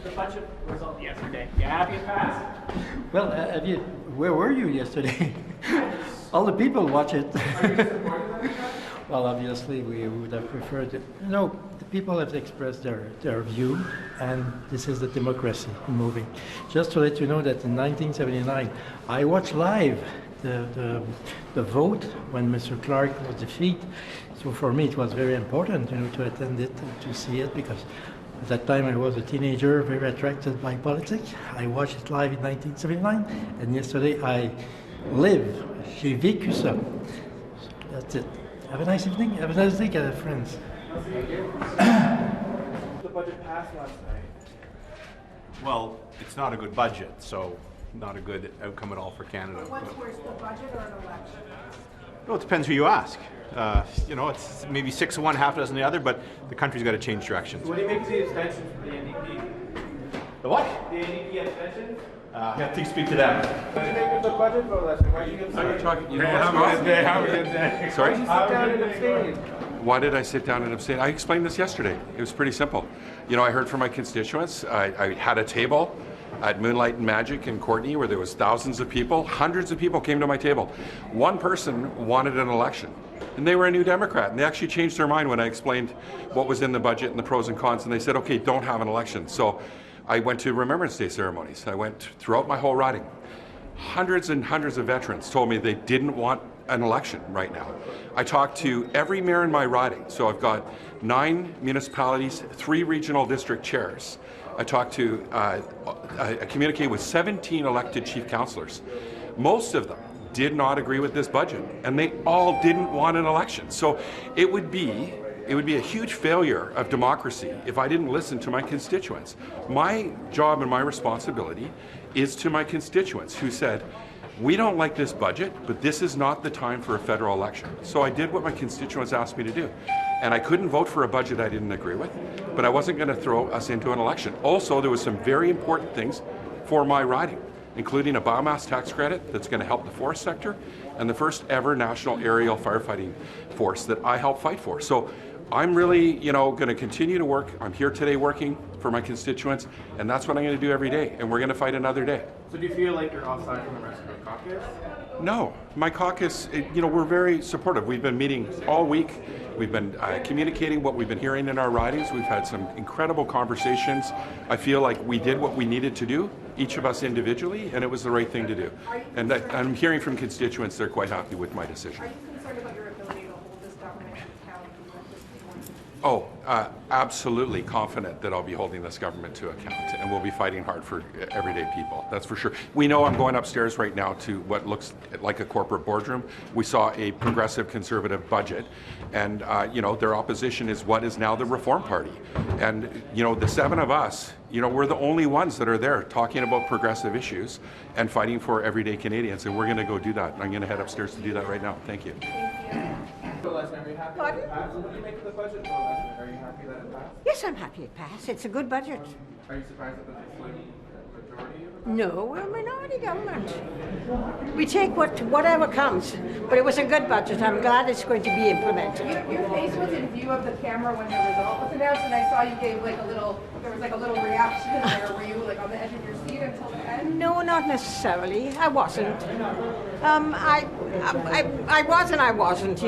the budget result yesterday. You happy it passed? Well, where were you yesterday? All the people watch it. Are you disappointed? Well, obviously, we would have preferred it. The people have expressed their view, and this is the democracy moving. Just to let you know that in 1979, I watched live the vote when Mr. Clark was defeated. So for me, it was very important, to attend it, to see it, because at that time I was a teenager, very attracted by politics. I watched it live in 1979, and yesterday I j'ai vécu ça. That's it. Have a nice evening. Have a nice day, friends. The budget passed last night. Well, it's not a good budget, so not a good outcome at all for Canada. What's worse, the budget or an election? Well, it depends who you ask. It's maybe 6 of one, half a dozen the other, but the country's got to change directions. What do you make of the abstentions for the NDP? The what? The NDP abstentions? You have to speak to them. What do you make of the budget vote last night? Why did you get Are you talking? You know, Have a good day. Have a good day. Sorry? Why did you sit down and abstain? Why did I sit down and abstain? I explained this yesterday. It was pretty simple. I heard from my constituents. I had a table at Moonlight and Magic in Courtenay where there was thousands of people. Hundreds of people came to my table. One person wanted an election, and they were a New Democrat, and they actually changed their mind when I explained what was in the budget and the pros and cons, and they said, okay, don't have an election. So I went to Remembrance Day ceremonies. I went throughout my whole riding. Hundreds and hundreds of veterans told me they didn't want an election right now. I talked to every mayor in my riding. So I've got 9 municipalities, 3 regional district chairs. I talked to, I communicated with 17 elected chief councillors. Most of them did not agree with this budget, and they all didn't want an election. So it would be a huge failure of democracy if I didn't listen to my constituents. My job and my responsibility is to my constituents who said, we don't like this budget, but this is not the time for a federal election. So I did what my constituents asked me to do. And I couldn't vote for a budget I didn't agree with, but I wasn't going to throw us into an election. Also, there was some very important things for my riding, including a biomass tax credit that's going to help the forest sector, and the first ever national aerial firefighting force that I helped fight for. So I'm really, going to continue to work. I'm here today working for my constituents, and that's what I'm going to do every day, and we're going to fight another day. So do you feel like you're offside from the rest of the caucus? No, my caucus, we're very supportive. We've been meeting all week. We've been communicating what we've been hearing in our ridings. We've had some incredible conversations. I feel like we did what we needed to do, each of us individually, and it was the right thing to do. And I'm hearing from constituents they're quite happy with my decision. Are you concerned about your ability to hold this government accountable at this point? Oh, absolutely confident that I'll be holding this government to account, and we'll be fighting hard for everyday people, that's for sure. We know I'm going upstairs right now to what looks like a corporate boardroom. We saw a progressive conservative budget, and their opposition is what is now the Reform Party. And the 7 of us, we're the only ones that are there talking about progressive issues and fighting for everyday Canadians, and we're going to go do that. I'm going to head upstairs to do that right now. Thank you. Last night, are you happy that it passed? What do you make of the budget vote last night? Are you happy that it passed? Yes, I'm happy it passed. It's a good budget. Are you surprised that there's a slim majority of it? No, we're a minority government. We take whatever comes, but it was a good budget. I'm glad it's going to be implemented. Your face was in view of the camera when your result was announced, and I saw you gave there was a little reaction there. Were you on the edge of your seat until the end? No, not necessarily. I wasn't. I was and I wasn't,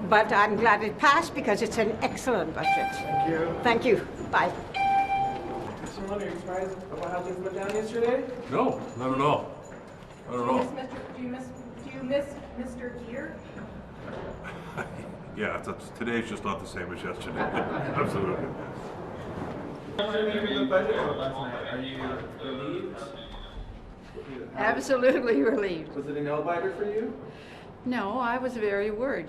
but I'm glad it passed because it's an excellent budget. Thank you. Thank you. Bye. Mr. Maloney, are you surprised about how things went down yesterday? No, not at all. Not at all. Do you miss Mr. Gear? Yeah, today's just not the same as yesterday. Absolutely. What did you make of the budget vote last night? Are you relieved? Absolutely relieved. Was it a nail-biter for you? No, I was very worried.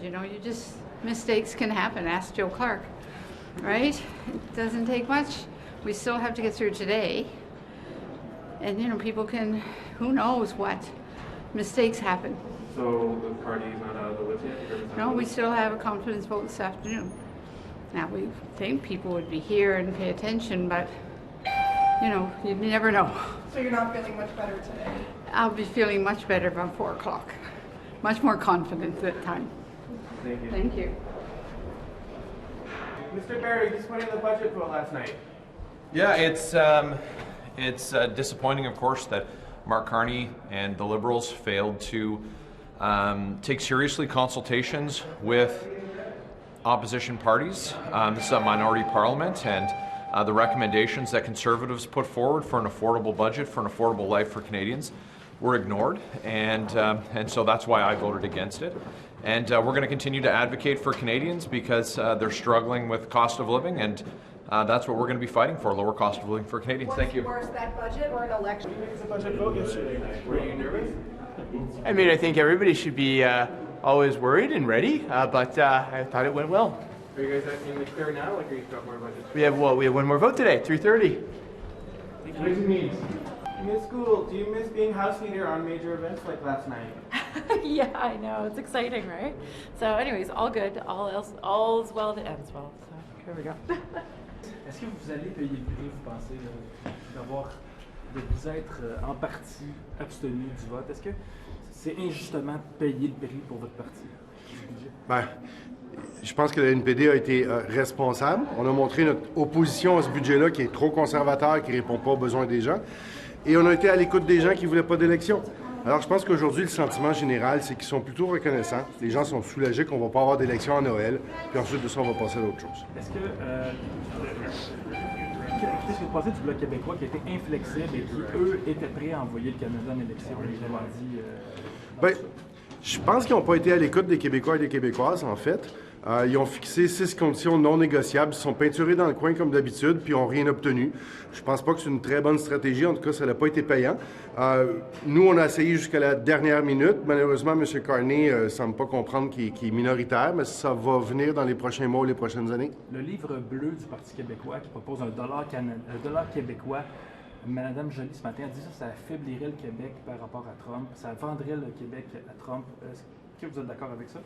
Mistakes can happen. Ask Joe Clark, right? It doesn't take much. We still have to get through today. And, people can, who knows what. Mistakes happen. So the party's not out of the woods yet? No, we still have a confidence vote this afternoon. Now, we think people would be here and pay attention, but, you never know. So you're not feeling much better today? I'll be feeling much better by 4 o'clock. Much more confident at that time. Thank you. Thank you. Mr. Barrett, disappointed in the budget vote last night. Yeah, it's disappointing, of course, that Mark Carney and the Liberals failed to take seriously consultations with opposition parties. This is a minority parliament, and the recommendations that Conservatives put forward for an affordable budget, for an affordable life for Canadians, were ignored, and so that's why I voted against it. And we're going to continue to advocate for Canadians because they're struggling with cost of living, and that's what we're going to be fighting for, lower cost of living for Canadians. Thank you. What's worse, that budget or an election? It was a budget vote yesterday night. Were you nervous? I mean, I think everybody should be always worried and ready, but I thought it went well. Are you guys in the clear now? Like, are you got more budget? We have one more vote today, 3:30. Miss Gould, do you miss being house leader on major events like last night? Yeah, I know. It's exciting, right? So anyways, all good. All's well that ends well. So here we go. Est-ce que vous allez payer le prix, vous pensez, de vous être en partie abstenu du vote? Est-ce que c'est injustement payer le prix pour votre parti? Ben, je pense que le NPD a été responsable. On a montré notre opposition à ce budget-là qui est trop conservateur, qui ne répond pas aux besoins des gens. Et on a été à l'écoute des gens qui ne voulaient pas d'élection. Alors, je pense qu'aujourd'hui, le sentiment général, c'est qu'ils sont plutôt reconnaissants. Les gens sont soulagés qu'on ne va pas avoir d'élection à Noël. Puis ensuite de ça, on va passer à d'autres choses. Est-ce que qu'est-ce que vous pensez du Bloc québécois qui a été inflexible et qui, eux, étaient prêts à envoyer le Canada en élection? Ils l'ont dit. Bien, je pense qu'ils n'ont pas été à l'écoute des Québécois et des Québécoises, en fait. Ils ont fixé 6 conditions non négociables. Ils sont peinturés dans le coin comme d'habitude, puis ils n'ont rien obtenu. Je pense pas que c'est une très bonne stratégie. En tout cas, ça n'a pas été payant. Nous, on a essayé jusqu'à la dernière minute. Malheureusement, M. Carney ne semble pas comprendre qu'il est minoritaire, mais ça va venir dans les prochains mois ou les prochaines années. Le livre bleu du Parti québécois qui propose un dollar québécois, Mme Joly ce matin a dit ça affaiblirait le Québec par rapport à Trump. Ça vendrait le Québec à Trump. Est-ce que vous êtes d'accord avec ça?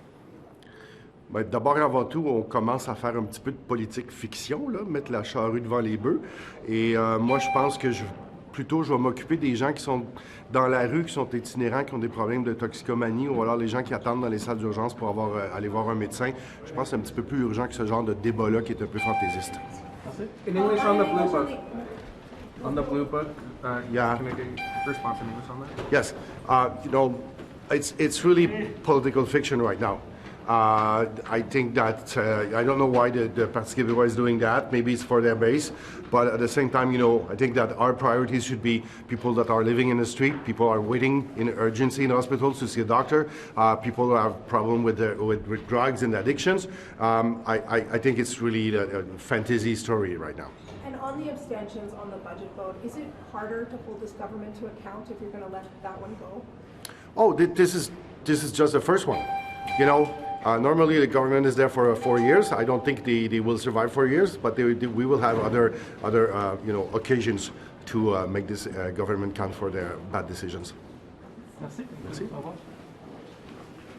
Bien, d'abord, avant tout, on commence à faire un petit peu de politique fiction, là, mettre la charrue devant les bœufs. Et moi, je pense que je vais m'occuper des gens qui sont dans la rue, qui sont itinérants, qui ont des problèmes de toxicomanie, ou alors les gens qui attendent dans les salles d'urgence pour aller voir un médecin. Je pense que c'est un petit peu plus urgent que ce genre de débat-là qui est un peu fantaisiste. Merci. In English on the Blue Book. On the Blue Book, yeah. Can I get your response in English on that? Yes. You know, it's really political fiction right now. I think that, I don't know why the Parti Québécois is doing that. Maybe it's for their base. But at the same time, you know, I think that our priorities should be people that are living in the street, people are waiting in urgency in hospitals to see a doctor, people who have problem with drugs and addictions. I think it's really a fantasy story right now. And on the abstentions on the budget vote, is it harder to hold this government to account if you're going to let that one go? Oh, this is just the first one. You know, normally the government is there for 4 years. I don't think they will survive 4 years, but we will have other you know, occasions to make this government count for their bad decisions. Merci. Merci. Au revoir.